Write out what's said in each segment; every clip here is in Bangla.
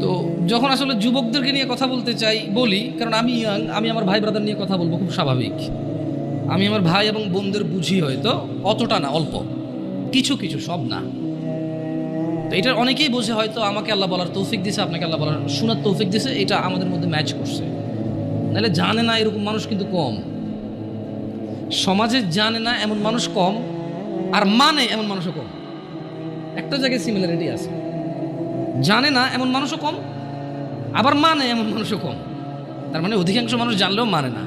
তো যখন আসলে যুবকদেরকে নিয়ে কথা বলতে চাই বলি, কারণ আমি ইয়াং, আমি আমার ভাই ব্রাদার নিয়ে কথা বলবো, খুব স্বাভাবিক। আমি আমার ভাই এবং বোনদের বুঝি, হয়তো অতটা না, অল্প কিছু কিছু, সব না। তো এটার অনেকেই বোঝে, হয়তো আমাকে আল্লাহ বলার তৌফিক দিছে, আপনাকে আল্লাহ বলার শোনার তৌফিক দিছে, এটা আমাদের মধ্যে ম্যাচ করছে। নাহলে জানে না এরকম মানুষ কিন্তু কম, সমাজে জানে না এমন মানুষ কম, আর মানে এমন মানুষও কম। একটা জায়গায় সিমিলারিটি আছে, জানে না এমন মানুষও কম, আবার মানে এমন মানুষও কম। তার মানে অধিকাংশ মানুষ জানলেও মানে না।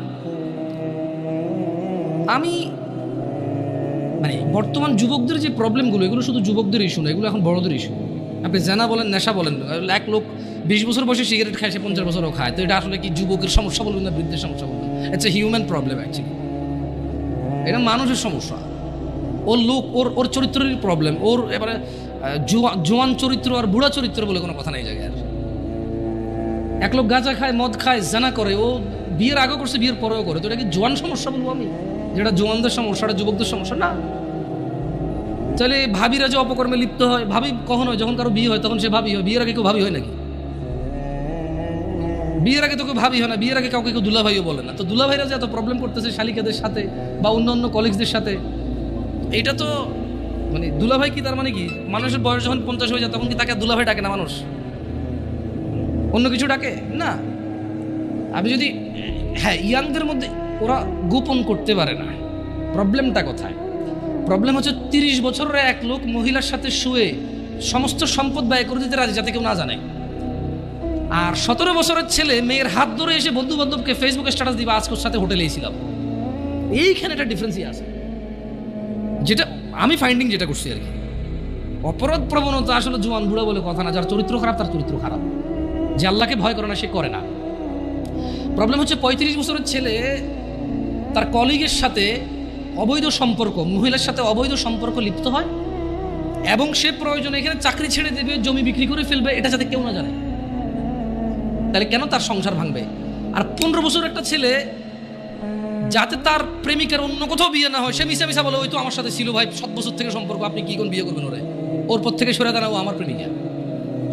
আমি মানে বর্তমান যুবকদের যে প্রবলেমগুলো, এগুলো শুধু যুবকদের ইস্যু না, এগুলো এখন বড়দের ইস্যু। আপনি জানা বলেন, নেশা বলেন, এক লোক 20 বছর বয়সে সিগারেট খায়, সে 50 বছরও খায়। তো এটা আসলে কি যুবকের সমস্যা বলবেন না বৃদ্ধের সমস্যা বলবেন? It's a human problem actually. এটা মানুষের সমস্যা। ওর লোক, ওর চরিত্রের প্রবলেম। ওর এবারে জোয়ান চরিত্র আর বুড়া চরিত্র বলে কোনো কথা নেই জায়গায়। এক লোক গাঁজা খায়, মদ খায়, জানা করে, ও বিয়ের আগেও করছে, বিয়ের পরেও করে। তো এটা কি জোয়ান সমস্যা বলবো আমি? যেটা জোয়ানদের সমস্যা, এটা যুবকদের সমস্যা না। তাহলে ভাবিরা যে অপকর্মে লিপ্ত হয়, ভাবি কখন হয়? যখন কারো বিয়ে হয় তখন সে ভাবি হয়। বিয়ের আগে কেউ ভাবি হয় নাকি? বিয়ের আগে তো কেউ ভাবি হয় না। বিয়ের আগে কাউকে কেউ দুলাভাইও বলে না। তো দুলাভাইরা যে এত প্রবলেম করতেছে শালিকাদের সাথে বা অন্য অন্য কলিগসদের সাথে, এটা তো মানে দুলাভাই কি তার মানে কি মানুষের বয়স যখন 50 হয়ে যায় তখন কি তাকে দুলাভাই ডাকে না মানুষ? অন্য কিছু ডাকে না। আমি যদি, হ্যাঁ, ইয়াংদের মধ্যে ওরা গোপন করতে পারে না। প্রবলেমটা কোথায়? প্রবলেম হচ্ছে 30 বছরের এক লোক মহিলার সাথে শুয়ে সমস্ত সম্পদ ব্যয় করে দিতে রাজি, যাতে কেউ না জানে। আর 17 বছরের ছেলে মেয়ের হাত ধরে এসে বন্ধু বান্ধবকে ফেসবুকে স্ট্যাটাস দিবা, আজকের সাথে হোটেলে ছিলাম। এইখানে একটা ডিফারেন্সই আছে, যেটা আমি ফাইন্ডিং যেটা করছি আর কি। অপরাধ প্রবণতা আসলে জোয়ান বুড়া বলে কথা না। যার চরিত্র খারাপ তার চরিত্র খারাপ, যে আল্লাহকে ভয় করে না সে করে না। প্রবলেম হচ্ছে 35 বছরের ছেলে তার কলিগের সাথে অবৈধ সম্পর্ক, মহিলার সাথে অবৈধ সম্পর্ক লিপ্ত হয়, এবং সে প্রয়োজনে এখানে চাকরি ছেড়ে দেবে, জমি বিক্রি করে ফেলবে, এটা যাতে কেউ না জানে। তাহলে কেন তার সংসার ভাঙবে? আর 15 বছর একটা ছেলে, যাতে তার প্রেমিকার অন্য কোথাও বিয়ে না হয়, সে মিশা মিশা বলে, ওই তো আমার সাথে ছিল ভাই 7 বছর থেকে সম্পর্ক, আপনি কি কোন বিয়ে করবেন ওরে? ওর পর থেকে সরে দাঁড়াও, আমার প্রেমিকা।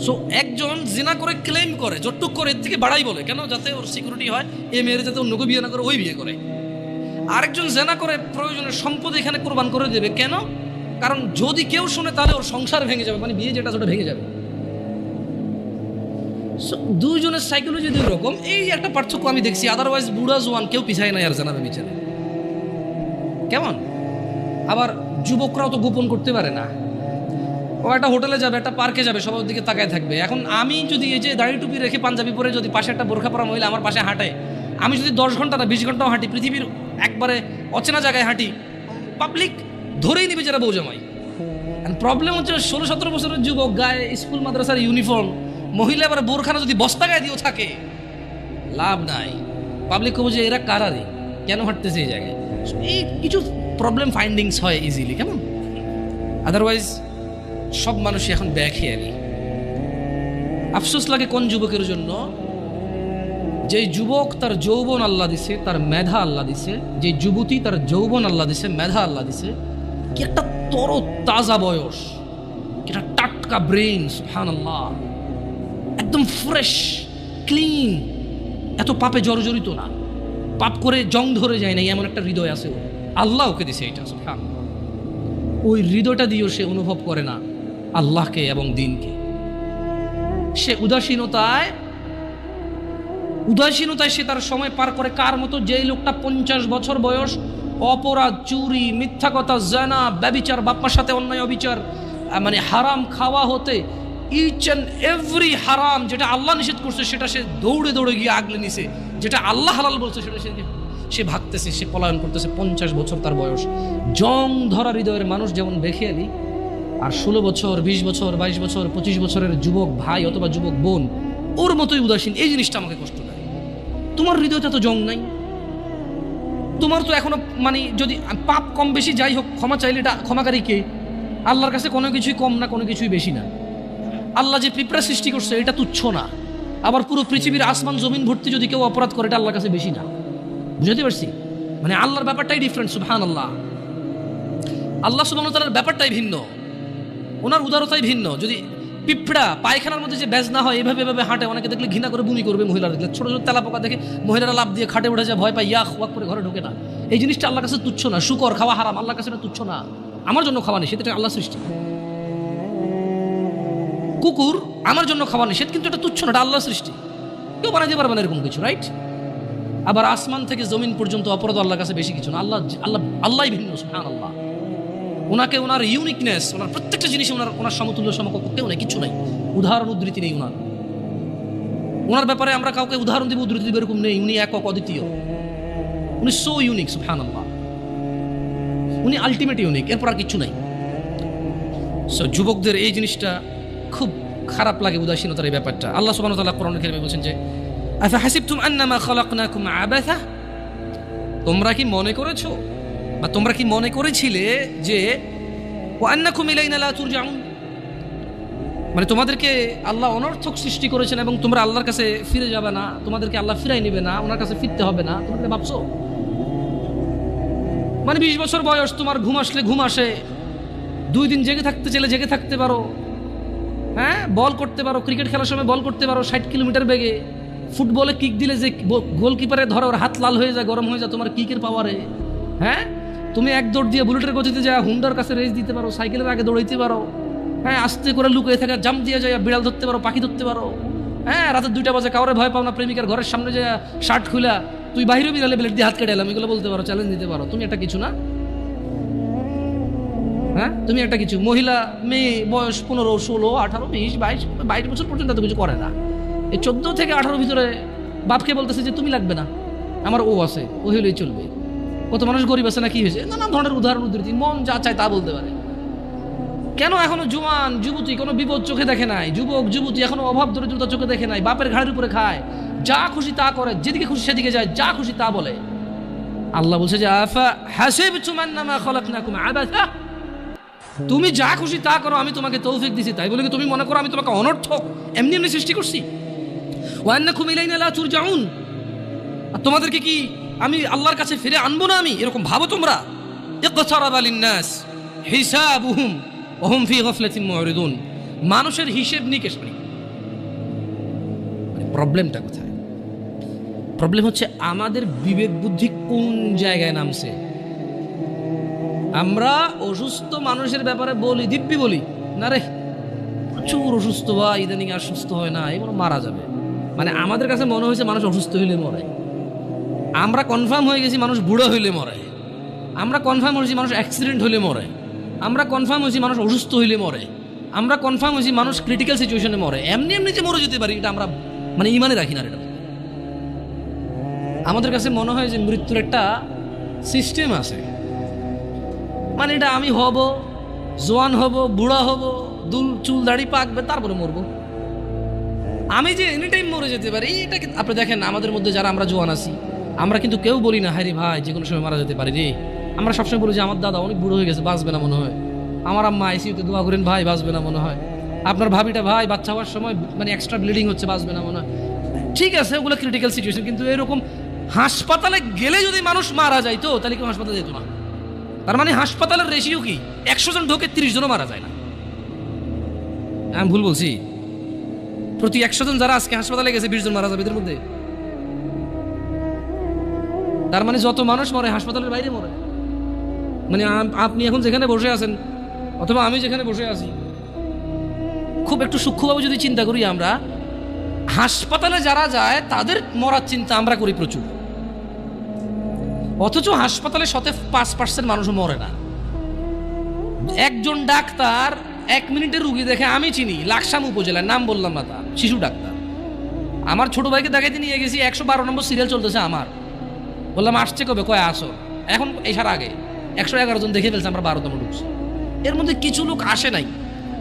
সো একজন জিনা করে ক্লেম করে, যতটুক করে এর থেকে বাড়াই বলে, কেন? যাতে ওর সিকিউরিটি হয়, এ মেয়ের যাতে অন্যকে বিয়ে না করে, ওই বিয়ে করে। আরেকজন জেনা করে প্রয়োজনের সম্পদ এখানে কোরবান করে দেবে, কেন? কারণ যদি কেউ শুনে তাহলে ওর সংসার ভেঙে যাবে, মানে বিয়ে যেটা সেটা ভেঙে যাবে। দুইজনের সাইকোলজি দুই রকম, এই একটা পার্থক্য আমি দেখছি। আদারওয়াইজ বুড়া জোয়ান কেউ পিছায় নাই আর জানাবে বিচারে। কেমন? আবার যুবকরাও তো গোপন করতে পারে না। ও একটা হোটেলে যাবে, একটা পার্কে যাবে, সবার দিকে তাকায় থাকবে। এখন আমি যদি এই যে দাড়ি টুপি রেখে পাঞ্জাবি পরে যদি পাশে একটা বোরখা পরা মহিলা আমার পাশে হাঁটে, আমি যদি 10 ঘন্টা না 20 ঘন্টাও হাঁটি, পৃথিবীর একবারে অচেনা জায়গায় হাঁটি, পাবলিক ধরেই নিবে যারা বউ জামাই। প্রবলেম হচ্ছে 16-17 বছরের যুবক, গায়ে স্কুল মাদ্রাসার ইউনিফর্ম, মহিলা আবার বোরখানা যদি বস্তা গায়ে দিয়েও থাকে, লাভ নাই। পাবলিক কবো যে এরা কারারে, কেন হাঁটতেছে এই জায়গায়? এই কিছু প্রবলেম ফাইন্ডিংস হয় ইজিলি, কেমন? আদারওয়াইজ সব মানুষই এখন বেখেয়ালি। আফসোস লাগে কোন যুবকের জন্য, যে যুবক তার যৌবন আল্লাহ দিছে, তার মেধা আল্লাহ দিছে, যে যুবতী তার যৌবন আল্লাহ দিছে, মেধা আল্লাহ দিছে, কি একটা তর তাজা বয়স, কি একটা টাটকা ব্রেন, সুবহানাল্লাহ, একদম ফ্রেশ ক্লিন, এত পাপে জর্জরিত না, পাপ করে জং ধরে যায় না, এমন একটা হৃদয় আছে ওর। আল্লাহ ওকে দিছে এটা, সুবহানাল্লাহ। ওই হৃদয়টা দিয়েও সে অনুভব করে না আল্লাহকে এবং দ্বীনকে। সে উদাসীনতায় সে তার সময় পার করে। কার মতো? যেই লোকটা 50 বছর বয়স অপরাধ, চুরি, মিথ্যা কথা, জানা, ব্যভিচার, বাপ্পার সাথে অন্যায় অবিচার, মানে হারাম খাওয়া হতে, ইচ অ্যান্ড এভরি হারাম যেটা আল্লাহ নিষেধ করছে সেটা সে দৌড়ে দৌড়ে গিয়ে আগলে নিছে, যেটা আল্লাহ হালাল বলছে সেটা সে ভাগতেছে, সে পলায়ন করতেছে। 50 বছর তার বয়স। জং ধরা হৃদয়ের মানুষ যেমন বেখেয়ালি, আর 16 বছর, 20 বছর, 22 বছর, 25 বছরের যুবক ভাই অথবা যুবক বোন ওর মতোই উদাসীন। এই জিনিসটা আমাকে কষ্ট দেয়। তোমার হৃদয়টা তো জং নাই, তোমার তো এখনো মানে যদি পাপ কম বেশি যাই হোক, ক্ষমা চাইলে এটা ক্ষমাকারী কে? আল্লাহর কাছে কোনো কিছুই কম না, কোনো কিছুই বেশি না। আল্লাহ যে পিঁপড়া সৃষ্টি করছে এটা তুচ্ছ না। আবার পুরো পৃথিবীর আসমান জমিন ভর্তি যদি কেউ অপরাধ করে, এটা আল্লাহর কাছে বেশি না। বুঝতে পারছি? মানে আল্লাহর ব্যাপারটাই ডিফারেন্ট, সুবহানাল্লাহ। আল্লাহ সুবহানাহু ওয়া তাআলার ব্যাপারটাই ভিন্ন, ওনার উদারতাই ভিন্ন। যদি পিঁপড়া পায়খানার মধ্যে যে ব্যাজ না হয় এভাবে এভাবে হাঁটে, অনেকে দেখলে ঘৃণা করে বমি করবে, মহিলারা দেখলে ছোট ছোট তেলাপোকা দেখে মহিলারা লাভ দিয়ে খাটে উঠে যায়, ভয় পায়, ইয়াক ওয়াক করে ঘরে ঢোকে না। এই জিনিসটা আল্লাহর কাছে তুচ্ছ না। শুকর খাওয়া হারাম, আল্লাহর কাছে এটা তুচ্ছ না। আমার জন্য খাওয়া নিষেধ, এটা আল্লাহ সৃষ্টি। কুকুর আমার জন্য খাওয়া নিষেধ, কিন্তু এটা তুচ্ছ না, এটা আল্লাহ সৃষ্টি, কেউ বানাইতে পারবে না এরকম কিছু, রাইট? আবার আসমান থেকে জমিন পর্যন্ত অপরাধ আল্লাহর কাছে বেশি কিছু না। আল্লাহই ভিন্ন, সুবহানাল্লাহ। ওনাকে ওনার ইউনিকনেস, ওনার প্রত্যেকটা জিনিসে ওনার সমতুল্য সমকক্ষ কেউ নেই, কিছু নাই, উদাহরণ উদ্ধৃতি নেই ওনার ব্যাপারে। আমরা কাউকে উদাহরণ দিব, উদ্ধৃতি দিব এরকম নেই। উনি একক, অদ্বিতীয়, উনি সো ইউনিক, সুবহানাল্লাহ। উনি আলটিমেট ইউনিক, এরপর আর কিছু নাই। সো যুবকদের এই জিনিসটা খুব খারাপ লাগে, উদাসীনতার এই ব্যাপারটা। আল্লাহ সুবহানাহু ওয়া তাআলা কোরআনুল কারীমে বলেন যে আফা হাসিবতুম আন্নামা খালাকনাকুম আবাসা, তোমরা কি মনে করেছো বা তোমরা কি মনে করেছিলে যে ওয়া আন্নাকুম ইলাইনা লা তুরজাউন, মানে তোমাদেরকে আল্লাহ অনর্থক সৃষ্টি করেছেন এবং তোমরা আল্লাহর কাছে ফিরে যাবে না, তোমাদেরকে আল্লাহ ফিরাই নেবে না, ওনার কাছে ফিরতে হবে না, তোমরা ভাবছো? মানে 20 বছর বয়স, তোমার ঘুম আসলে ঘুম আসে, 2 দিন জেগে থাকতে চাইলে জেগে থাকতে পারো, হ্যাঁ, বল করতে পারো, ক্রিকেট খেলার সময় বল করতে পারো 60 কিলোমিটার বেগে, ফুটবলে কিক দিলে যে গোলকিপারে ধরে ওর হাত লাল হয়ে যায়, গরম হয়ে যায় তোমার কিকের পাওয়ারে, হ্যাঁ, তুমি এক দৌড় দিয়ে বুলেটের গতিতে যায় হুন্ডার কাছে রেস দিতে পারো, সাইকেলের আগে দৌড়াইতে পারো, হ্যাঁ, আস্তে করে লুকিয়ে থাকা জাম্প দিয়ে যায় বিড়াল ধরতে পারো, পাখি ধরতে পারো, হ্যাঁ, রাতের 2টা বাজে কাউরে ভয় পাও না, প্রেমিকার ঘরের সামনে যায় শার্ট খুলা তুই বাইরে বিড়ালে ব্লেড দিয়ে হাত কেটে এলাম, এগুলো বলতে পারো, চ্যালেঞ্জ দিতে পারো। তুমি একটা কিছু না, হ্যাঁ, তুমি একটা কিছু। মহিলা মেয়ে বয়স 15, 16, 18, 20, 22 বছর পর্যন্ত এত কিছু করে না। এই 14 থেকে 18 ভিতরে বাপকে বলতেছে যে তুমি লাগবে না, আমার ও আছে, ও হলেই চলবে। কত মানুষ গরিব আছে না, কি হয়েছে, নানা ধরনের উদাহরণ উদ্ধৃতি, মন যা চায় তা বলতে পারে। কেন এখনো জোয়ান যুবতী কোনো বিপদ চোখে দেখে নাই, যুবক যুবতী এখনো অভাব দরিদ্রতা চোখে দেখে নাই, বাপের ঘাড়ের উপরে খায়, যা খুশি তা করে, যেদিকে খুশি সেদিকে যায়, যা খুশি তা বলে। আল্লাহ বলছে যে আফা হাসিবতুম আন্নামা খালাকনাকুম আবাসা, তুমি যা খুশি তা করো, আমি তোমাকে তৌফিক দিছি, তাই বলে কি তুমি মনে করো আমি তোমাকে অনর্থক এমনি এমনি সৃষ্টি করছি? ওয়া আন্নাকুম ইলাইনা লা তুরজাউন, আর তোমাদেরকে কি আমি আল্লাহর কাছে ফিরে আনবো না আমি, এরকম ভাবো তোমরা? ইকতারাবা লিন-নাস হিসাবুহুম ওয়া হুম ফি গাফলাতিন মুরিদুন, মানুষের হিসেব নিকেশ নেই। প্রবলেমটা কোথায়? প্রবলেম হচ্ছে আমাদের বিবেক বুদ্ধি কোন জায়গায় নামছে। আমরা অসুস্থ মানুষের ব্যাপারে বলি, দিব্যি বলি, না রে প্রচুর অসুস্থ বা ইদানিং আর সুস্থ হয় না, এগুলো মারা যাবে। মানে আমাদের কাছে মনে হয়েছে মানুষ অসুস্থ হইলে মরে, আমরা কনফার্ম হয়ে গেছি মানুষ বুড়ো হইলে মরে, আমরা কনফার্ম হয়েছি মানুষ অ্যাক্সিডেন্ট হইলে মরে, আমরা কনফার্ম হয়েছি মানুষ অসুস্থ হইলে মরে, আমরা কনফার্ম হয়েছি মানুষ ক্রিটিক্যাল সিচুয়েশনে মরে। এমনি এমনি যে মরে যেতে পারি এটা আমরা মানে ইমানে রাখি না। এটা আমাদের কাছে মনে হয় যে মৃত্যুর একটা সিস্টেম আছে, মানে এটা আমি হব, জোয়ান হব, বুড়া হব, চুল দাড়ি পাকবে, তারপরে মরবো, আমি যে এনি টাইম মরে যেতে পারি। এটা আপনি দেখেন আমাদের মধ্যে যারা আমরা জোয়ান আছি, আমরা কিন্তু কেউ বলি না হ্যারি ভাই যে কোনো সময় মারা যেতে পারি রে। আমরা সবসময় বলি যে আমার দাদা অনেক বুড়ো হয়ে গেছে, বাঁচবে না মনে হয়, আমার আম্মা আইসিইউতে দোয়া করেন ভাই বাঁচবে না মনে হয়, আপনার ভাবিটা ভাই বাচ্চা হওয়ার সময় মানে এক্সট্রা ব্লিডিং হচ্ছে, বাঁচবে না মনে হয়। ঠিক আছে, ওগুলো ক্রিটিক্যাল সিচুয়েশন, কিন্তু এরকম হাসপাতালে গেলে যদি মানুষ মারা যায় তো তাহলে কেউ হাসপাতালে যেত না। তার মানে হাসপাতালের রেশিও কি 100 জন ঢোকে 30 জনও মারা যায় না। আমি ভুল বলছি? প্রতি 100 জন যারা আজকে হাসপাতালে গেছে 20 জন মারা যাবে এদের মধ্যে। তার মানে যত মানুষ মরে হাসপাতালের বাইরে মরে। মানে আপনি এখন যেখানে বসে আছেন অথবা আমি যেখানে বসে আছি, খুব একটু সূক্ষ্মভাবে যদি চিন্তা করি, আমরা হাসপাতালে যারা যায় তাদের মরার চিন্তা আমরা করি প্রচুর, অথচ হাসপাতালে 5% মানুষও মরে না। একজন ডাক্তার 1 মিনিটের রুগী দেখে, আমি চিনি লাকসাম উপজেলার, নাম বললাম না, তার শিশু ডাক্তার, আমার ছোট ভাইকে দেখাইতে নিয়ে গেছি, 112 নম্বর সিরিয়াল চলতেছে, আমার বললাম আসছে কবে, কয় আসো, এখন এসার আগে 111 জন দেখে ফেলছে, আমরা 12তম ঢুকছি। এর মধ্যে কিছু লোক আসে নাই,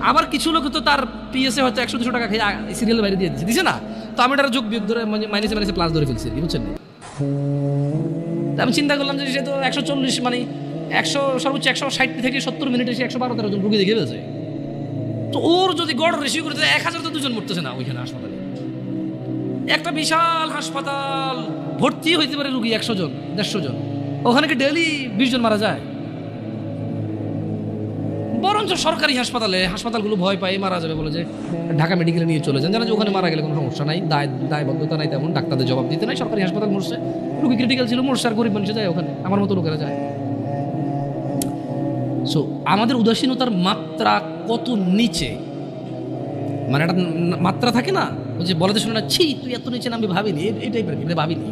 আবার কিছু লোক তো তার পিএসএ হয়তো 100-200 টাকা খেয়ে সিরিয়াল বাইরে দিয়ে দিচ্ছে না, তো আমি এটা যোগ বিয়োগ ধরে মাইনাসে প্লাস ধরে ফেলছি, বুঝছেন? আমি চিন্তা করলাম যে সে তো 140 মানে 100 সর্বোচ্চ 160 থেকে 70 মিনিটে সে 112-13 জন রুগী দেখে ফেলছে। তো ওর যদি গড় রেশিও করে 1000 তো 2 জন মরতেছে না ওইখানে হাসপাতালে। একটা বিশাল হাসপাতাল, ভর্তি হইতে পারে রুগী 100 জন 150 জন, ওখানে কি ডেইলি 20 জন মারা যায়? বরঞ্চ সরকারি হাসপাতালগুলো ভয় পায় মারা যাবে বলে যে ঢাকা মেডিকেলে নিয়ে চলে যান, জানা যে ওখানে মারা গেলে কোনো সমস্যা নাই, দায়বদ্ধতা নাই তেমন, ডাক্তারদের জবাব দিতে নাই, সরকারি হাসপাতাল মরছে, রুগী ক্রিটিক্যাল ছিল মরছে, আর গরিব মানুষ যায় ওখানে, আমার মতো লোকেরা যায়। সো আমাদের উদাসীনতার মাত্রা কত নিচে, মানে একটা মাত্রা থাকে না, ওই যে বলাতে শুনে না, ছি তুই এত নিচে নামবি ভাবিনি, এই টাইপের ভাবিনি,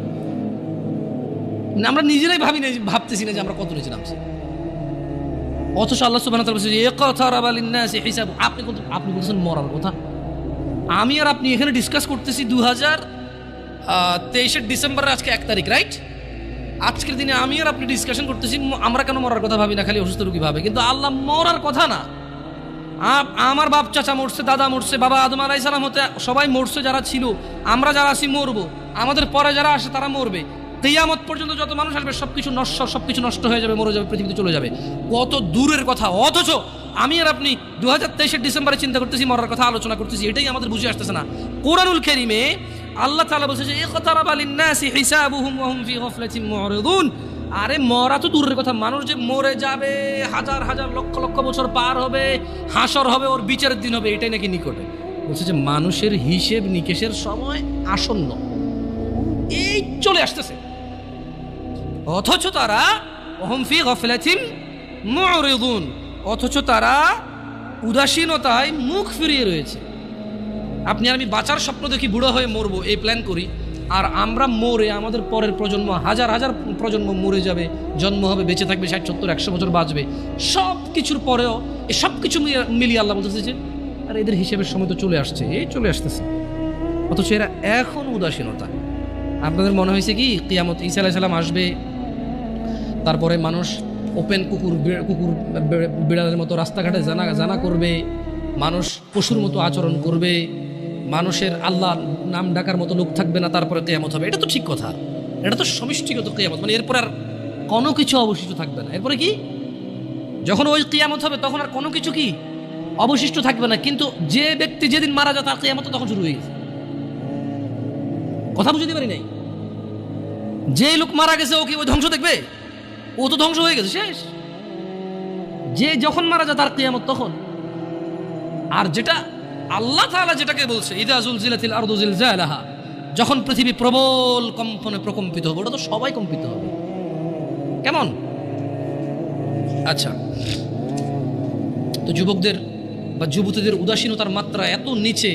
মানে আমরা নিজেরাই ভাবতেছি না যে আমরা কত নিচে নামছি। অথচ আল্লাহ সুবহানাহু ওয়া তাআলা বলেছেন ইকতারাবা লিন-নাসি হিসাব, আপনি বলছেন মরার কথা, আমি আর আপনি এখানে ডিসকাস করতেছি 2023 ডিসেম্বরের আজকে 1 তারিখ, রাইট? আজকের দিনে আমি আর আপনি ডিসকাশন করতেছি আমরা কেন মরার কথা ভাবি না, খালি অসুস্থ রোগী ভাবে, কিন্তু আল্লাহ মরার কথা না। আমার বাপ চাচা মরছে, দাদা মরছে, বাবা আদম আলাইহিস সালাম হতে সবাই মরছে, যারা ছিল, আমরা যারা আছি মরবো, আমাদের পরে যারা আসে তারা মরবে, কিয়ামত পর্যন্ত যত মানুষ আসবে সবকিছু নষ্ট হয়ে যাবে, মরে যাবে, পৃথিবীতে চলে যাবে, কত দূরের কথা। অথচ আমি আর আপনি 2023 ডিসেম্বরে চিন্তা করতেছি, মরার কথা আলোচনা করতেছি, এটাই আমাদের বুঝে আসতেছে না। কোরআনুল কারীমে আল্লাহ তাআলা বলছে যে ইকতারাবা লিন-নাসি হিসাবুহুম ওয়া হুম ফি গাফলাতিন মু'রিদুন, আরে মরা তো দূরের কথা, মানুষ যে মরে যাবে, হাজার হাজার লক্ষ লক্ষ বছর পার হবে, হাসর হবে, ওর বিচারের দিন হবে, এটাই নাকি নিকটে। বলছে যে মানুষের হিসেব নিকেশের সময় আসন্ন, এই চলে আসতেছে, অথচ তারা ওহুম ফি গাফলাতিন মু'রিদুন, অথচ তারা উদাসীনতায় মুখ ফিরিয়ে রয়েছে। আপনি আর আমি বাঁচার স্বপ্ন দেখি, বুড়ো হয়ে মরবো এই প্ল্যান করি, আর আমরা মরে আমাদের পরের প্রজন্ম হাজার হাজার প্রজন্ম মরে যাবে, জন্ম হবে, বেঁচে থাকবে 60 70 100 বছর বাঁচবে, সব কিছুর পরেও এই সব কিছু মিলিয়ে আল্লাহ বলতেছে যে আর এদের হিসেবের সময় তো চলে আসছে, এই চলে আসতেছে, অথচ এরা এখন উদাসীনতা। আপনাদের মনে হয়েছে কি কিয়ামত ঈসা আলাইহিস সালাম আসবে, তারপরে মানুষ ওপেন কুকুর বিড়ালের মতো রাস্তাঘাটে জানা করবে, মানুষ পশুর মতো আচরণ করবে, মানুষের আল্লাহ নাম ডাকার মতো লোক থাকবে না, তারপরে কিয়ামত হবে? এটা তো ঠিক কথা, এটা তো সমষ্টিগত কিয়ামত, মানে এরপর আর কোনো কিছু অবশিষ্ট থাকবে না। এরপরে কি, যখন ওই কিয়ামত হবে তখন আর কোনো কিছু কি অবশিষ্ট থাকবে না, কিন্তু যে ব্যক্তি যেদিন মারা যায় তার কিয়ামত তখন শুরু হয়ে গেছে। কথা বুঝতে পারি নাই, যে লোক মারা গেছে ও কি ওই ধ্বংস দেখবে? ও তো ধ্বংস হয়ে গেছে, শেষ। যে যখন মারা যায় তার কিয়ামত তখন। আর যেটা আল্লাহ তাআলা যেটাকে বলছে ইযা যুলজিলাতিল আরদু জিলজালাহা, যখন পৃথিবী প্রবল কম্পনে প্রকম্পিত হবে, ওটা তো সবাই কম্পিত হবে। কেমন? আচ্ছা, তো যুবকদের বা যুবতীদের উদাসীনতার মাত্রা এত নিচে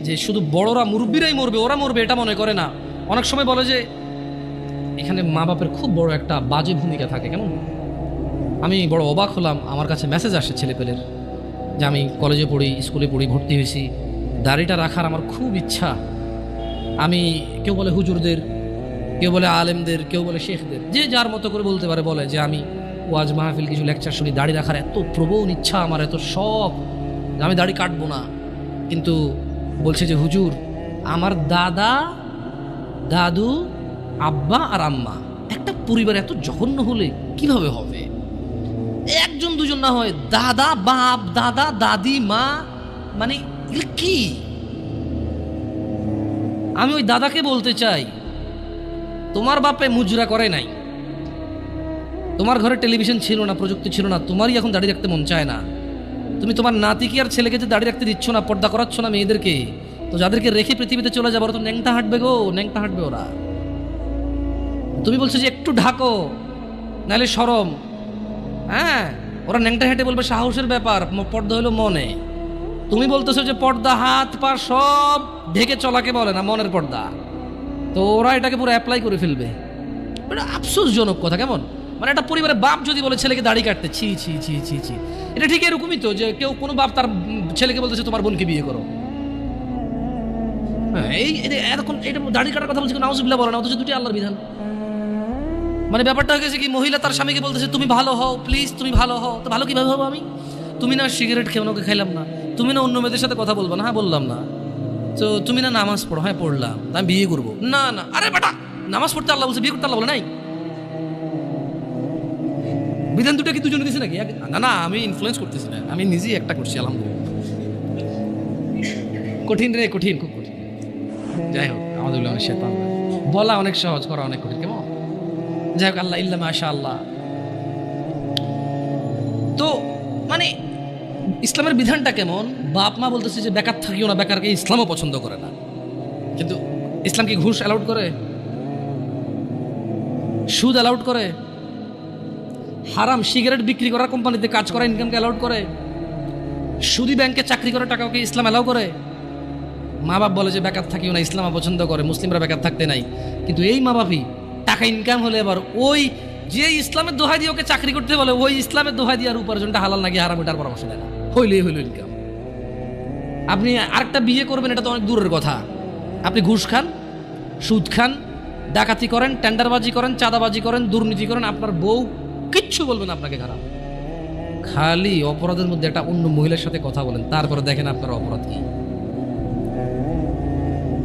যে শুধু বড়রা মুরব্বীরাই মরবে, ওরা মরবে এটা মনে করে না। অনেক সময় বলে যে এখানে মা বাপের খুব বড় একটা বাজে ভূমিকা থাকে। কেমন? আমি বড় অবাক হলাম, আমার কাছে মেসেজ আসে ছেলেপেলের যে আমি কলেজে পড়ি, স্কুলে পড়ি, ভর্তি হয়েছি, দাড়িটা রাখার আমার খুব ইচ্ছা। আমি, কেউ বলে হুজুরদের, কেউ বলে আলেমদের, কেউ বলে শেখদের, যে যার মতো করে বলতে পারে, বলে যে আমি ওয়াজ মাহফিল কিছু লেকচার শুনি, দাড়ি রাখার এত প্রবল ইচ্ছা আমার, এত শখ, আমি দাড়ি কাটবো না। কিন্তু বলছে যে হুজুর আমার দাদা, দাদু, আব্বা আর আম্মা, একটা পরিবার এত জঘন্য হলে কিভাবে হবে? একজন দুজন না হয়, দাদা, বাপ, দাদা, দাদি, মা, মানে কি? আমি ওই দাদাকে বলতে চাই, তোমার বাপে মুজরা করে নাই, তোমার ঘরে টেলিভিশন ছিল না, প্রযুক্তি ছিল না, তোমারই এখন দাড়ি রাখতে মন চায় না। তুমি তোমার নাতিকে আর ছেলেকে যে দাড়ি রাখতে দিচ্ছ না, পর্দা করাচ্ছ না মেয়েদেরকে, তো যাদেরকে রেখে পৃথিবীতে চলে যাবো, ওরা তো ন্যাংটা হাঁটবে গো, ন্যাংটা হাঁটবে ওরা। তুমি বলছো যে একটু ঢাকো, নাহলে শরম। হ্যাঁ, ওরা ন্যাংটা হেঁটে বলবে সাহসের ব্যাপার, পর্দা হলো মনে। তুমি বলতেছো যে পর্দা হাত পা সব ঢেকে চলাকে বলে না, মনের পর্দা। তো ওরা এটাকে পুরো অ্যাপ্লাই করে ফেলবে। এটা আফসোসজনক কথা। কেমন? মানে একটা পরিবারের বাপ যদি বলে ছেলেকে দাড়ি কাটতে, ছি ছি ছি ছি ছি, এটা ঠিক এরকমই তো, যে কেউ কোনো বাপ তার ছেলেকে বলতেছে তোমার বোনকে বিয়ে করো। হ্যাঁ, এই এরকম এটা দাড়ি কাটার কথা বলছে, নাউজুবিল্লাহ বলে না, অথচ দুটি আল্লাহর বিধান। মানে ব্যাপারটা হয়ে গেছে কি, মহিলা তার স্বামীকে বলতেছে তুমি ভালো হও, প্লিজ তুমি ভালো হও। তো ভালো কিভাবে হবো আমি? তুমি না সিগারেট খেয়ে ওকে খাইলাম না, তুমি না অন্য মেয়েদের সাথে কথা বলবো না, হ্যাঁ বললাম না। তো তুমি না নামাজ পড়ো, হ্যাঁ পড়লাম, আমি বিয়ে করবো না। না, আরে বেটা, নামাজ পড়তে আল্লাহ বলছে, বিয়ে করতে আল্লাহ বলে নাই? বিধান দুটো কি দুজনে দিছে নাকি? না না, আমি ইনফ্লুয়েন্স করতেছি না, আমি নিজেই একটা করছি, আলহামদুলিল্লাহ। কঠিন রে, কঠিন, খুব কঠিন। যাই হোক, আমাদের বলা অনেক সহজ, করা অনেক কঠিন। কেমন? যাই হোক, আল্লাহ ইল্লা মাশা আল্লাহ। তো মানে ইসলামের বিধানটা কেমন? বাপ মা বলতেছে যে বেকার থাকিও না, বেকারকে ইসলামও পছন্দ করে না, কিন্তু ইসলাম কি ঘুষ অ্যালাউড করে? সুদ অ্যালাউড করে? হারাম সিগারেট বিক্রি করার কোম্পানিতে কাজ করা ইনকামকে অ্যালাউড করে? সুদি ব্যাংকে চাকরি করা টাকাকে ইসলাম অ্যালাউ করে? মা বাপ বলে যে বেকার থাকিও না, ইসলাম পছন্দ করে, মুসলিমরা বেকার থাকতে নাই। কিন্তু এই মা বাপই টাকা ইনকাম হলে আবার ওই যে ইসলামের দোহাই দিয়ে ওকে চাকরি করতে বলে, ওই ইসলামের দোহাই দিয়ে আর উপার্জনটা হালাল নাকি হারাম এটার পরামর্শ দেয় না, হইলেই হইল ইনকাম। আপনি আরেকটা বিয়ে করবেন এটা তো অনেক দূরের কথা, আপনি ঘুষ খান, সুদ খান, ডাকাতি করেন, টেন্ডারবাজি করেন, চাঁদাবাজি করেন, দুর্নীতি করেন, আপনার বউ কিচ্ছু বলবে না আপনাকে খারাপ। খালি অপরাধের মধ্যে একটা অন্য মহিলার সাথে কথা বলেন, তারপরে দেখেন আপনার অপরাধ কি।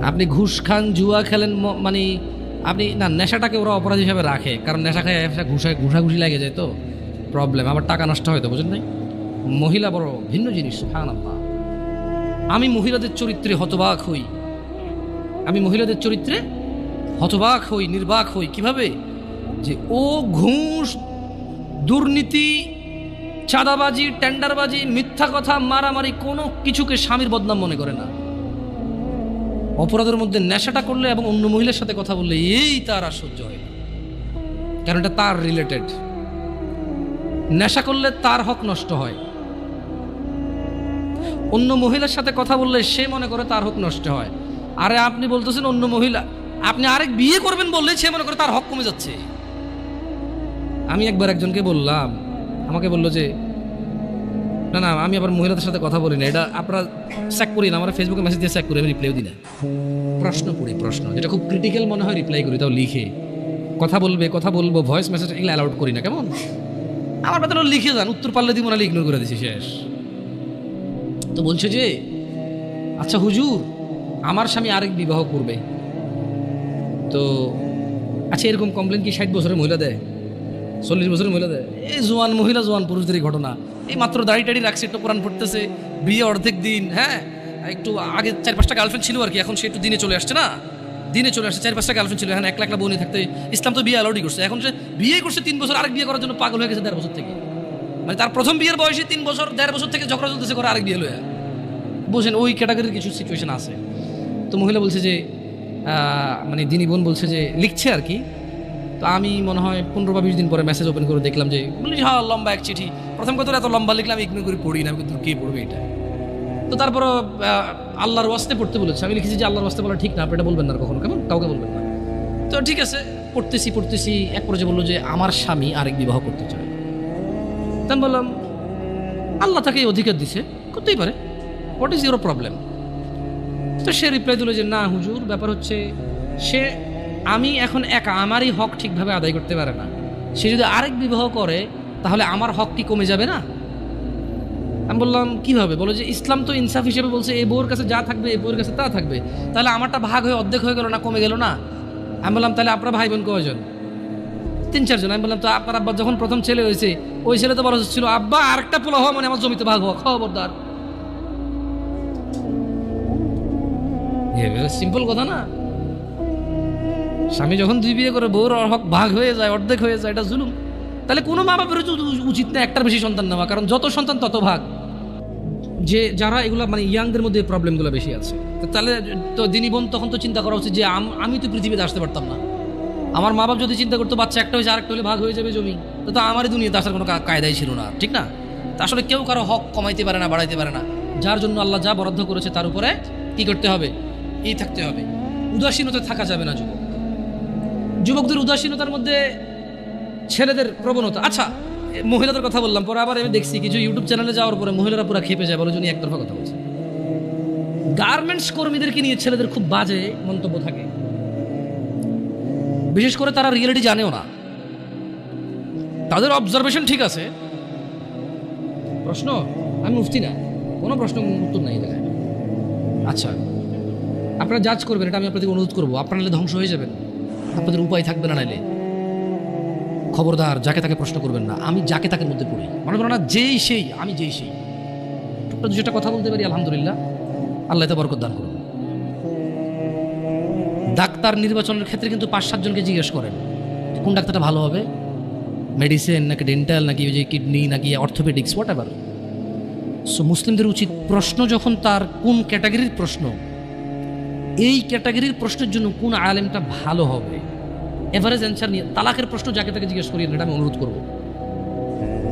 আপনি ঘুষ খান, জুয়া খেলেন, মানে আপনি না, নেশাটাকে ওরা অপরাধ হিসাবে রাখে, কারণ নেশা খায় ঘুষাঘুষি লাগে যায় তো প্রবলেম, আবার টাকা নষ্ট হয় তো, বুঝেন নাই? মহিলা বড় ভিন্ন জিনিস। সুবহানাল্লাহ। আমি মহিলাদের চরিত্রে হতবাক হই, আমি মহিলাদের চরিত্রে হতবাক হই, নির্বাক হই। কিভাবে? যে ও ঘুষ, দুর্নীতি, চাঁদাবাজি, টেন্ডারবাজি, মিথ্যা কথা, মারামারি কোনো কিছুকে স্বামীর বদনাম মনে করে না। অপরাধের মধ্যে নেশাটা করলে এবং অন্য মহিলার সাথে কথা বললে এই তার আর সহ্য হয় না, কারণ এটা তার রিলেটেড। নেশা করলে তার হক নষ্ট হয়, অন্য মহিলার সাথে কথা বললে সে মনে করে তার হক নষ্ট হয়। আরে আপনি বলতেছেন অন্য মহিলা, আপনি আরেক বিয়ে করবেন বললে সে মনে করে তার হক কমে যাচ্ছে। আমি একবার একজনকে বললাম, আমাকে বললো যে না না আমি আবার মহিলাদের সাথে কথা বলি না, এটা আপনারা চেক করি না, আমরা ফেসবুকে মেসেজ দিয়ে চেক করি, আমি রিপ্লাইও দিই না। প্রশ্ন পড়ি, প্রশ্ন যেটা খুব ক্রিটিক্যাল মনে হয় রিপ্লাই করি, তাও লিখে। কথা বলবো ভয়েস মেসেজ এগুলো অ্যালাউড করি না, কেমন? আমার কথা লিখে যান, উত্তর পারলে দিব, না ইগনোর করে দিছি, শেষ। তো বলছে যে আচ্ছা হুজুর, আমার স্বামী আরেক বিবাহ করবে, তো আচ্ছা এরকম কমপ্লেন কি 60 বছরের মহিলা দেয়, 40 বছরের মহিলা দেয়? এই জোয়ান মহিলা, জোয়ান পুরুষদেরই ঘটনা। এই মাত্র দাড়ি টাড়ি রাখছে, একটু কোরআন পড়তেছে, বিয়ে অর্ধেক দিন, হ্যাঁ একটু আগে 4-5টা গার্লফ্রেন্ড ছিল আর কি, এখন সে একটু দিনে চলে আসছে না, দিনে চলে আসছে। 4-5টা গার্লফ্রেন্ড ছিল, হ্যাঁ 1 লাখ বোনই থাকতে ইসলাম তো বিয়ে অ্যালাউডই করছে। এখন সে বিয়ে করছে 3 বছর, আরেক বিয়ে করার জন্য পাগল হয়ে গেছে 1.5 বছর থেকে। মানে তার প্রথম বিয়ের বয়সে 3 বছর 1.5 বছর থেকে ঝগড়া চলতেছে, করে আরেক বিয়ে লয়ে। বুঝেন, ওই ক্যাটাগরির কিছু সিচুয়েশন আছে। তো মহিলা বলছে যে মানে দিনী বোন বলছে যে লিখছে আর কি। তো আমি মনে হয় 15 বা 20 দিন পরে মেসেজ ওপেন করে দেখলাম যে বলি হ্যাঁ লম্বা এক চিঠি। প্রথম কথা এত লম্বা লিখলাম, ইগনোর করে পড়ি না, আমি কিন্তু কে পড়বে এটা। তো তারপর আল্লাহর ওয়াস্তে পড়তে বলেছে, আমি লিখেছি যে আল্লাহর ওয়াস্তে বলা ঠিক না, আপনি এটা বলবেন না কখনো, কেমন কাউকে বলবেন না। তো ঠিক আছে, পড়তেছি এক পর্যায়ে বললো যে আমার স্বামী আরেক বিবাহ করতে চায়। তা আমি বললাম আল্লাহ তাকে এই অধিকার দিছে, করতেই পারে, হোয়াট ইজ ইউর প্রবলেম? তো সে রিপ্লাই দিল যে না হুজুর, ব্যাপার হচ্ছে আমি এখন একা, আমারই হক ঠিকভাবে আদায় করতে পারে না, সে যদি আরেক বিবাহ করে তাহলে আমার হক কি কমে যাবে না? আমি বললাম কিভাবে? বলো যে ইসলাম তো ইনসাফ হিসেবে বলছে এই বউর কাছে যা থাকবে এই বউর কাছে তা থাকবে, তাহলে আমারটা ভাগ হয়ে অর্ধেক হয়ে গেল না, কমে গেল না? আমি বললাম তাহলে আপনার ভাই বোন কয়জন? 3-4 জন। আমি বললাম তো আপনার আব্বা যখন প্রথম ছেলে হয়েছে, ওই ছেলে তো বড় ছিল, আব্বা আরেকটা পোলা হওয়া মানে আমার জমিতে ভাগ হওয়া, খবরদার। সিম্পল কথা না? স্বামী যখন 2 বিয়ে করে বউর হক ভাগ হয়ে যায়, অর্ধেক হয়ে যায়, এটা জুলুম। তাহলে কোনো মা বাপের উচিত না একটার বেশি সন্তান নেওয়া, কারণ যত সন্তান তত ভাগ। যে যারা এগুলো মানে ইয়াংদের মধ্যে প্রবলেমগুলো বেশি আছে, তাহলে তো দিনী বোন তখন তো চিন্তা করা উচিত যে আমি তো পৃথিবীতে আসতে পারতাম না, আমার মা বাপ যদি চিন্তা করতো বাচ্চা একটা হয়েছে আরেকটা হলে ভাগ হয়ে যাবে জমি, তো আমারই দুনিয়াতে আসার কোনো কায়দাই ছিল না, ঠিক না? তা আসলে কেউ কারো হক কমাইতে পারে না, বাড়াইতে পারে না। যার জন্য আল্লাহ যা বরাদ্দ করেছে তার উপরে কি করতে হবে? এই থাকতে হবে। উদাসীনতা থাকা যাবে না। যুবকদের উদাসীনতার মধ্যে ছেলেদের প্রবণতা। আচ্ছা মহিলাদের কথা বললাম, পরে আবার আমি দেখছি কিছু ইউটিউব চ্যানেলে যাওয়ার পরে মহিলারা পুরো খেপে যায়, বলে উনি একতরফা কথা বলছে। গার্মেন্টস কর্মীদেরকে নিয়ে ছেলেদের খুব বাজে মন্তব্য থাকে, বিশেষ করে তারা রিয়েলিটি জানেও না, তাদের অবজারভেশন ঠিক আছে। প্রশ্ন, আমি মুফতি না, কোনো প্রশ্ন উত্তর নাই দেখায়। আচ্ছা আপনারা জাজ করবেন, এটা আমি আপনাদের অনুরোধ করবো। আপনারা নাহলে ধ্বংস হয়ে যাবেন, আপনাদের উপায় থাকবে না। নাইলে খবরদার যাকে তাকে প্রশ্ন করবেন না। আমি যাকে তাকে মধ্যে পড়ি, মনে করো না যেই সেই, আমি যেই সেই, টুকটা দুটা কথা বলতে পারি, আলহামদুলিল্লাহ, আল্লাহ এতে বরকত দান করুন। ডাক্তার নির্বাচনের ক্ষেত্রে কিন্তু 5-7 জনকে জিজ্ঞেস করেন কোন ডাক্তারটা ভালো হবে, মেডিসিন নাকি ডেন্টাল নাকি ওই যে কিডনি নাকি অর্থোপেডিক্স, হোয়াট এভার। সো মুসলিমদের উচিত প্রশ্ন যখন তার কোন ক্যাটাগরির প্রশ্ন, এই ক্যাটাগরির প্রশ্নের জন্য কোন আলেমটা ভালো হবে, এভারেজ অ্যান্সার নিয়ে তালাকের প্রশ্ন যাকে তাকে জিজ্ঞেস করি না, এটা আমি অনুরোধ করবো।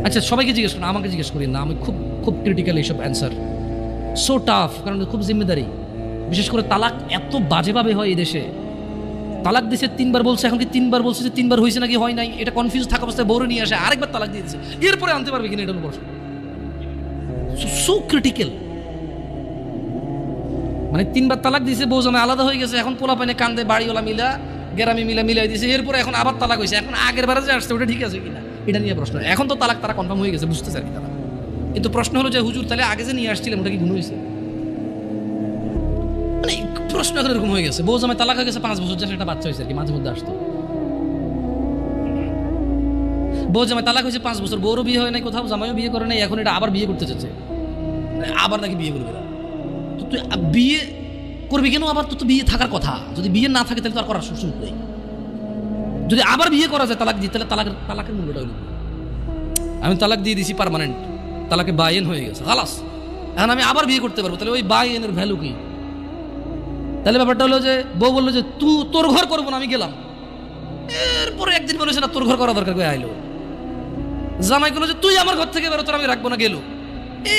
আচ্ছা সবাইকে জিজ্ঞেস করেন, আমাকে জিজ্ঞেস করি না, আমি খুব খুব ক্রিটিক্যাল এইসব অ্যান্সার, সো টাফ, কারণ খুব জিম্মেদারি। বিশেষ করে তালাক এত বাজেভাবে হয় এই দেশে। তালাক দিয়েছে 3বার বলছে, এখন কি 3বার বলছে যে 3বার হয়েছে নাকি হয় নাই, এটা কনফিউজ থাকা অবস্থায় বউরে নিয়ে আসে, আরেকবার তালাক দিয়ে দিচ্ছে, এরপরে আনতে পারবে কিনা এটা হলো প্রশ্ন। সো ক্রিটিক্যাল, মানে 3বার তালাক দিয়েছে, বউ জামাই আলাদা হয়ে গেছে, এখন পোলা পাইনে কান্দে, বাড়িওয়ালা মিলা গ্রামে মিলাই দিয়েছে, এরপরে এখন আবার তালাক হয়েছে, এখন আগের বারে যে আসছে ওটা ঠিক আছে কিনা এটা নিয়ে প্রশ্ন। এখন তো তালাক তারা কনফার্ম হয়ে গেছে, বুঝতেছে আর কি তারা, কিন্তু প্রশ্ন হলো যে হুজুর তাহলে আগে যে নিয়ে আসছিলেন ওটা কি গুণ হয়েছে? মানে প্রশ্ন এখন এরকম হয়ে গেছে, বউ জামাই তালাক হয়ে গেছে 5 বছর, যা সেটা বাচ্চা হয়েছে আর কি, মাঝে মধ্যে আসতো। বউ জামাই তালাক হয়েছে 5 বছর, বউরও বিয়ে হয় নাই কোথাও, জামাইও বিয়ে করে নাই, এখন এটা আবার বিয়ে করতে চাচ্ছে, আবার নাকি বিয়ে করবে না। তো তুই বিয়ে করবি কেন আবার? তো বিয়ে থাকার কথা, যদি বিয়ে না থাকে তাহলে তো আর করার সুযোগ নেই। যদি আবার বিয়ে করা যায় তালাক দিয়ে, তাহলে তালাকের মূল্যটা হইল, আমি তালাক দিয়ে দিছি পার্মানেন্ট, তালাকে বাইন হয়ে গেছে খালাস, এখন আমি আবার বিয়ে করতে পারবো, তাহলে ওই বাইনের ভ্যালু কি? তাহলে ব্যাপারটা হলো যে বউ বললো যে তুই তোর ঘর করবো না, আমি গেলাম। এরপরে একদিন মনে হচ্ছে না তোর ঘর করা দরকার, করে আইলো। জামাই করলো যে তুই আমার ঘর থেকে বেরো, তোর আমি রাখবো না, গেলো।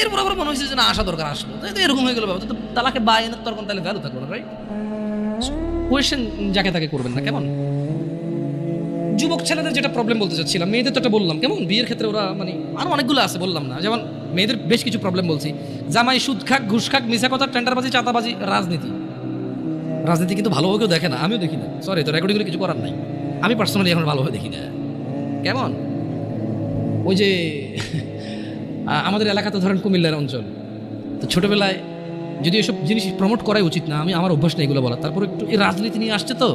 এরপর আবার মনে হয়েছে যে না আসা দরকার, আসলো, এরকম হয়ে গেল ব্যাপার। তো তালাকে বাইনের তোর কোন তাহলে ভ্যালু থাকবে না, রাইট? কোয়েশ্চেন যাকে তাকে করবেন না, কেমন? যুবক ছেলেদের যেটা প্রবলেম বলতে চাচ্ছিলাম, মেয়েদের তো এটা বললাম, কেমন বিয়ের ক্ষেত্রে ওরা মানে আরো অনেকগুলো আছে, বললাম না, যেমন মেয়েদের বেশ কিছু প্রবলেম বলছি। জামাই সুদ খাক, ঘুষ খাক, মিশা কথা, টেন্ডারবাজি, চাঁদাবাজি, রাজনীতি কিন্তু ভালোভাবে কেউ দেখে না, আমিও দেখি না, সরি, তো রেকর্ডিংগুলো কিছু করার নাই, আমি পার্সোনালি এখন ভালোভাবে দেখি না। কেমন ওই যে আমাদের এলাকাতে ধরেন কুমিল্লার অঞ্চল, তো ছোটবেলায় যদি এসব জিনিস প্রমোট করাই উচিত না, আমি আমার অভ্যাস নেই এগুলো বলা, তারপর একটু এই রাজনীতি নিয়ে আসছে, তো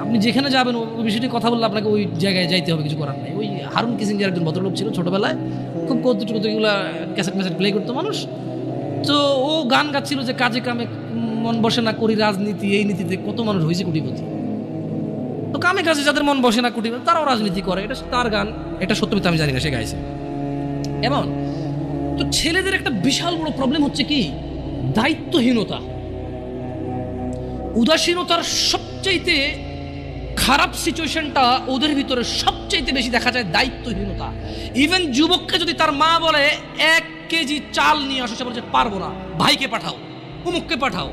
আপনি যেখানে যাবেন ওই বিষয়টি কথা বললে আপনাকে ওই জায়গায় যাইতে হবে, কিছু করার নাই। ওই হারুন কিসিঞ্জার একজন ভদ্রলোক ছিল ছোটবেলায়, খুব কৌতুক এগুলো ক্যাসেট প্লে করতো মানুষ, তো ও গান গাচ্ছিল যে কাজে কামে মন বসে না, করি রাজনীতি, এই নীতিতে কত মানুষ হয়েছে কোটিপতি। তো কামে কাজে যাদের মন বসে না, কোটিপতি, তারাও রাজনীতি করে, এটা তার গান, এটা সত্য মিথ্যা আমি জানি না, সে গাইছে। এমন তো ছেলেদের একটা বিশাল বড় প্রবলেম হচ্ছে কি, দায়িত্বহীনতা, উদাসীনতার সবচাইতে খারাপ সিচুয়েশনটা ওদের ভিতরে সবচাইতে বেশি দেখা যায় দায়িত্বহীনতা। ইভেন যুবককে যদি তার মা বলে 1 কেজি চাল নিয়ে আসো, সে বলছে পারবো না, ভাইকে পাঠাও, অমুককে পাঠাও।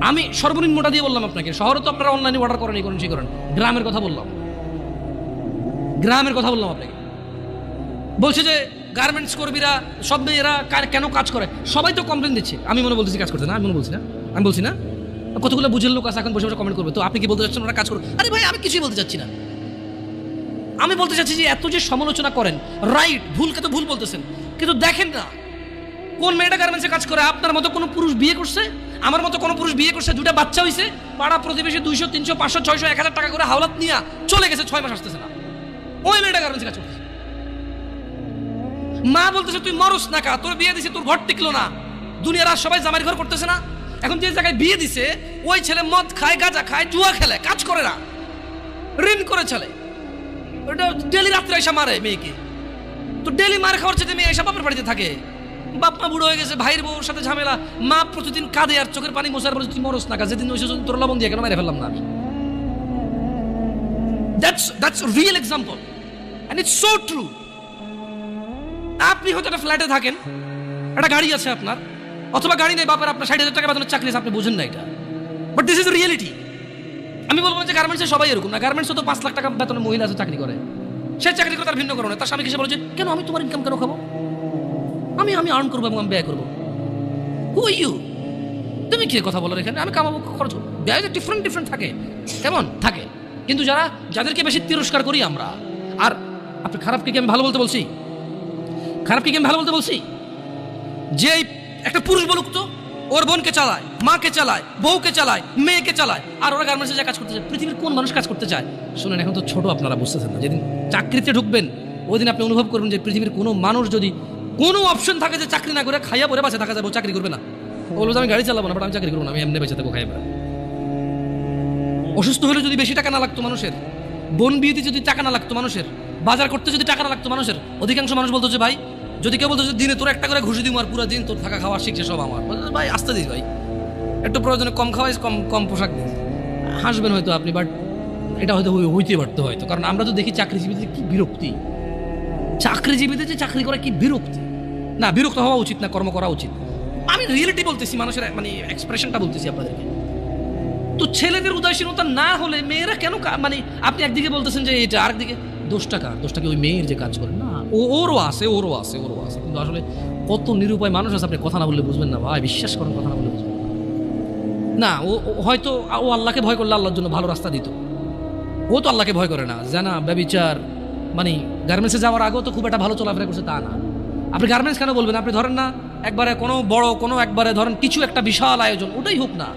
আমি সর্বনিম্নটা দিয়ে বললাম আপনাকে, শহরে তো আপনারা অনলাইনে অর্ডার করেন, এই করেন সেই করেন, গ্রামের কথা বললাম আপনাকে। বলছে যে গার্মেন্টস কর্মীরা সব মেয়েরা কেন কাজ করে, সবাই তো কমপ্লেন দিচ্ছে, আমি মনে বলতেছি কাজ করতে না, আমি বলছি না, কতগুলো বুঝের লোক আছে এখন বসে বসে কমেন্ট করবে, তো আপনি কি বলতে চাচ্ছেন ওরা কাজ করবে? আরে ভাই আমি কিছুই বলতে চাচ্ছি না, আমি বলতে চাচ্ছি যে এত যে সমালোচনা করেন, রাইট, ভুলকে তো ভুল বলতেছেন, কিন্তু দেখেন না কোন মেয়েটা গার্মেন্টসে কাজ করে, আপনার মতো কোনো পুরুষ বিয়ে করছে, আমার মতো কোনো পুরুষ বিয়ে করছে, 2টা বাচ্চা হয়েছে, পাড়া প্রতিবেশী 200, 300, 500, 600, 1000 টাকা করে হাওলাত নিয়ে চলে গেছে, 6 মাস আসতেছে না, ওই মেয়েটা গার্মেন্টসে কাজ করছে। মা বলতেছে তুই মরস না কা, তোর বিয়ে দিছে, তোর ঘর টিকলো না, দুনিয়ার আর সবাই জামাইয়ের ঘর করতেছে না, এখন যে জায়গায় বিয়ে দিছে ওই ছেলে মদ খায়, গাঁজা খায়, জুয়া খেলে, কাজ করে না, ঋণ করে চলে, ওটা ডেলি রাত্রে এসে মারে মেয়েকে, তো ডেলি মার খাওয়ার চেয়ে মেয়ে এসে বাপের বাড়িতে থাকে, বাপ মা বুড়ো হয়ে গেছে, ভাইয়ের বউর সাথে ঝামেলা, মা প্রতিদিন কাঁদে আর চোখের পানি মোছার বলে তুই মরস না কা, যেদিন ওই তোর লবণ দিয়ে কেন মেরে ফেললাম না আমি। That's real example and it's so true. আপনি হয়তো একটা ফ্ল্যাটে থাকেন, একটা গাড়ি আছে আপনার, অথবা গাড়ি নেই, বাপের আপনার 60,000 টাকা বেতনের চাকরি আছে, আপনি বুঝেন না এটা, বাট দিস ইজ রিয়েলিটি। আমি বলবো যে গার্মেন্টসে সবাই এরকম না, গার্মেন্টসে তো 5 লাখ টাকা বেতনের মহিলা আছে চাকরি করে, সে চাকরি করে তার ভিন্ন কারণে, তার স্বামী এসে বলে যে কেন আমি তোমার ইনকাম কেন খাবো, আমি আর্ন করবো এবং আমি ব্যয় করবো, হু আর ইউ, তুমি কি কথা বলার এখানে, আমি কামাবো, খরচ, ব্যয় ডিফারেন্ট থাকে, কেমন থাকে, কিন্তু যাদেরকে বেশি তিরস্কার করি আমরা, আর আপনি খারাপকে কি আমি ভালো বলতে বলছি, যে একটা পুরুষ বলুক তো ওর বোনকে চালায়, মাকে চালায়, বউকে চালায়, মেয়েকে চালায়, আর ওরা গার্মেন্টসে যা কাজ করতে চায়, পৃথিবীর কোন মানুষ কাজ করতে চায়? শুনেন, এখন তো ছোট, আপনারা বুঝতেছেন না, যেদিন চাকরিতে ঢুকবেন ওই দিন আপনি অনুভব করবেন যে পৃথিবীর কোনো মানুষ যদি কোনো অপশন থাকে যে চাকরি না করে খাইয়া পরে বাসে থাকা যাবে, ও চাকরি করবে না, বলবো আমি গাড়ি চালাবো না, বাট আমি চাকরি করবো না, আমি এমনি বেঁচে থাকবো খাইয়া পরে। অসুস্থ হলে যদি বেশি টাকা না লাগতো মানুষের, বোন বিয়েতে যদি টাকা না লাগতো মানুষের, বাজার করতে যদি টাকা না লাগতো মানুষের, অধিকাংশ মানুষ বলতো যে ভাই যদি কেউ বলতো যে দিনে তোর একটা করে ঘুষি দিব আর পুরো দিন তোর থাকা খাওয়া শিখছে সব আমার, ভাই আসতে দিস ভাই, একটু প্রয়োজনে কম খাওয়াইস, কম কম পোশাক দিস, হাসবেন হয়তো আপনি, বাট এটা হয়তো হইতে পারতো হয়তো। কারণ আমরা তো দেখি চাকরিজীবীদের কি বিরক্তি, চাকরিজীবীদের যে চাকরি করা কি বিরক্তি। না, বিরক্ত হওয়া উচিত না, কর্ম করা উচিত। আমি রিয়েলিটি বলতেছি, মানুষের মানে এক্সপ্রেশনটা বলতেছি আপনাদেরকে। তো ছেলেদের উদাসীনতা না হলে মেয়েরা কেন মানে আপনি একদিকে বলতেছেন যে এটা, আরেকদিকে দোষটা কার? দোষটা কি ওই মেয়ের যে কাজ করে? না, ওরও আছে। কিন্তু আসলে কত নিরুপায় মানুষ আছে, আপনি কথা না বললে বুঝবেন না ভাই, বিশ্বাস করেন, কথা না বললে বুঝবেন না। ও হয়তো ও আল্লাহকে ভয় করলে আল্লাহর জন্য ভালো রাস্তা দিত, ও তো আল্লাহকে ভয় করে না, জানা ব্যভিচার, মানে গার্মেন্টসে যাওয়ার আগেও তো খুব একটা ভালো চলাফেরা করছে তা না। আপনি গার্মেন্টস কেন বলবেন? আপনি ধরেন না একবারে কোনো বড় কোনো একবারে ধরেন কিছু একটা বিশাল আয়োজন, ওটাই হোক না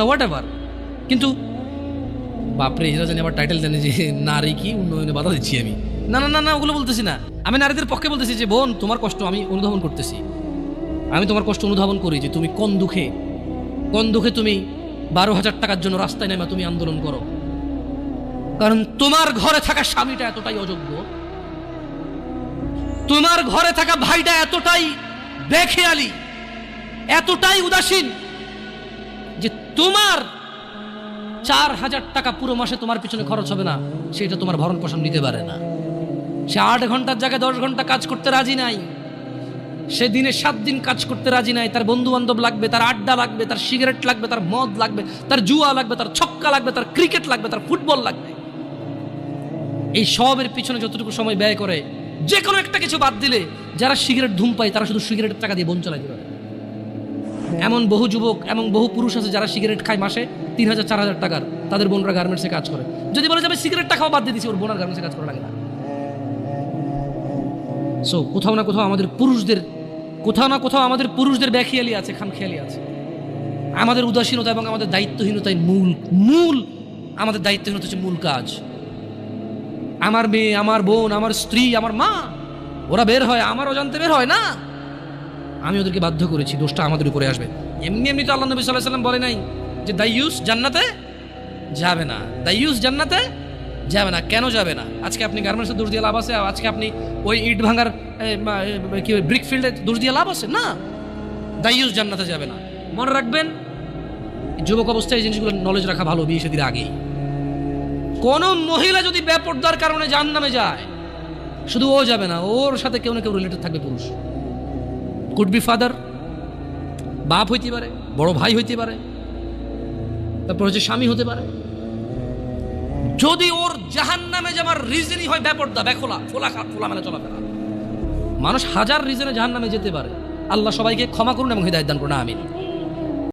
হোয়াট এভার, কিন্তু বাপরে এরা জানি আবার টাইটেল জানি যে নারী কি উন্নয়নে বাধা দিচ্ছি আমি। না না না না, ওগুলো বলতেছি না, আমি নারীদের পক্ষে বলতেছি যে বোন, তোমার কষ্ট আমি অনুধাবন করতেছি, আমি তোমার কষ্ট অনুধাবন করি যে তুমি কোন দুঃখে তুমি 12,000 টাকার জন্য রাস্তায় নেমে তুমি আন্দোলন করো। কারণ তোমার ঘরে থাকা স্বামীটা এতটাই অযোগ্য, তোমার ঘরে থাকা ভাইটা এতটাই বেখেয়ালি, এতটাই উদাসীন যে তোমার 4,000 টাকা পুরো মাসে তোমার পিছনে খরচ হবে না, সেটা তোমার ভরণ পোষণ নিতে পারে না। সে 8 ঘন্টার জায়গায় 10 ঘন্টা কাজ করতে রাজি নাই, সে দিনে 7 দিন কাজ করতে রাজি নাই। তার বন্ধু বান্ধব লাগবে, তার আড্ডা লাগবে, তার সিগারেট লাগবে, তার মদ লাগবে, তার জুয়া লাগবে, তার ছক্কা লাগবে, তার ক্রিকেট লাগবে, তার ফুটবল লাগবে। এই সবের পিছনে যতটুকু সময় ব্যয় করে, যে কোনো একটা কিছু বাদ দিলে, যারা সিগারেট ধূমপাই তারা শুধু সিগারেটের টাকা দিয়ে বোন চালাইতে পারে। এমন বহু যুবক, এমন বহু পুরুষ আছে যারা সিগারেট খায় মাসে 3,000 4,000 টাকার, তাদের বোনরা গার্মেন্টসে কাজ করে। যদি বলে যাবে সিগারেটটা খাওয়া বাদ দিয়ে দিচ্ছি, ওর বোনার গার্মেন্টসে কাজ করা লাগে না। সো কোথাও না কোথাও আমাদের পুরুষদের বেখেয়ালি আছে, খামখেয়ালি আছে। আমাদের উদাসীনতা এবং আমাদের দায়িত্বহীনতাই মূল আমাদের দায়িত্বহীনতা হচ্ছে মূল কাজ। আমার মেয়ে, আমার বোন, আমার স্ত্রী, আমার মা, ওরা বের হয়, আমার অজান্তে বের হয় না, আমি ওদেরকে বাধ্য করেছি, দোষটা আমাদের উপরে আসবে। এমনি তো আল্লাহ নবী সাল্লাল্লাহু আলাইহি ওয়াসাল্লাম বলে নাই যে দাইয়ুস জান্নাতে যাবে না, দাইয়ুস জান্নাতে যাবে না। কেন যাবে না? আজকে আপনি গার্মেন্টসে দোষ দিয়ে লাভ আছে? আজকে আপনি ওই ইট ভাঙার কি ব্রিক ফিল্ডে দোষ দিয়ে লাভ আছে? না, দাইয়ুস জান্নাতে যাবে না। মনে রাখবেন, যুবক অবস্থায় এই জিনিসগুলো নলেজ রাখা ভালো। বিয়ে শাদীর আগেই কোন মহিলা যদি বেপরদার কারণে জাহান্নামে যায়, শুধু ও যাবে না, ওর সাথে কেউ না কেউ রিলেটেড থাকবে পুরুষ। কুড বি ফাদার, বাপ হইতে পারে, বড় ভাই হইতে পারে, তারপর হচ্ছে স্বামী হতে পারে। যদি ওর জাহান্নামে যাবার রিজনই হয় বেপরদা, খোলামেলা চলাফেরা, মানুষ হাজার রিজনে জাহান্নামে যেতে পারে। আল্লাহ সবাইকে ক্ষমা করুন এবং হিদায়াত দান করুন, আমিন।